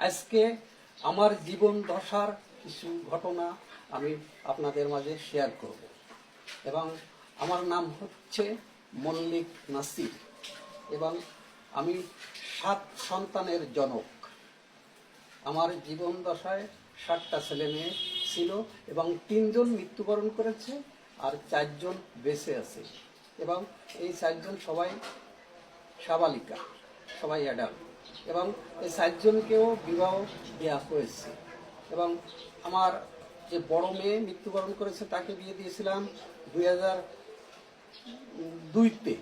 আজকে আমার জীবন দশার কিছু ঘটনা আমি আপনাদের মাঝে শেয়ার করব এবং আমার নাম হচ্ছে মল্লিক নাসির এবং আমি 7 সন্তানের জনক। আমার জীবন দশায় 7টা ছেলে মেয়ে ছিল এবং 3 জন মৃত্যুবরণ করেছে আর 4 জন বেঁচে আছে এবং এই 4 জন সবাই সাবালিকা, সবাই অ্যাডাল্ট এবং এই 4 জনকেও বিবাহ দেওয়া হয়েছে। এবং আমার যে বড় মেয়ে মৃত্যুবরণ করেছে তাকে বিয়ে দিয়েছিলাম 2002-তে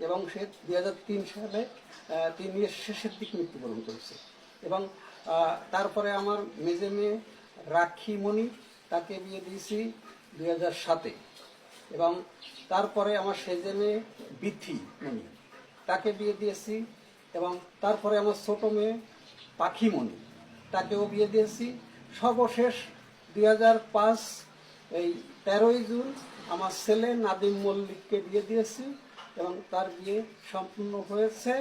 এবং সে 2003 সালে 3 এর শেষের দিকে মৃত্যুবরণ করেছে। এবং তারপরে আমার মেজে মেয়ে রাখিমণি তাকে বিয়ে দিয়েছি 2007-এ এবং তারপরে আমার সেজে মেয়ে বিথিমণি তাকে বিয়ে দিয়েছি এবং তারপরে আমার ছোট মেয়ে পাখিমণি তাকেও বিয়ে দিয়েছি। সর্বশেষ 2005 এই 13ই জুন আমার ছেলে নাদিম মল্লিককে বিয়ে দিয়েছি এবং তার বিয়ে সম্পূর্ণ হয়েছে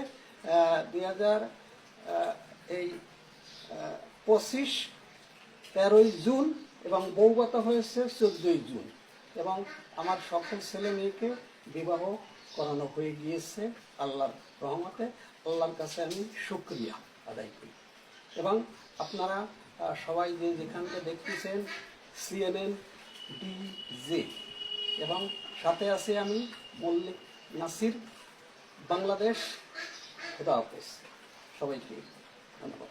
13ই জুন এবং বৌভাত হয়েছে 14ই জুন এবং আমার সকল ছেলে মেয়েকে বিবাহ করানো হয়ে গিয়েছে আল্লাহর রহমতে। আল্লাহর কাছে আমি শুকরিয়া আদায় করি। এবং আপনারা সবাই যেখানকে দেখতেছেন CNN DZ এবং সাথে আছি আমি মল্লিক নাসির, বাংলাদেশ। খুদা হাফেজ, সবাইকে ধন্যবাদ।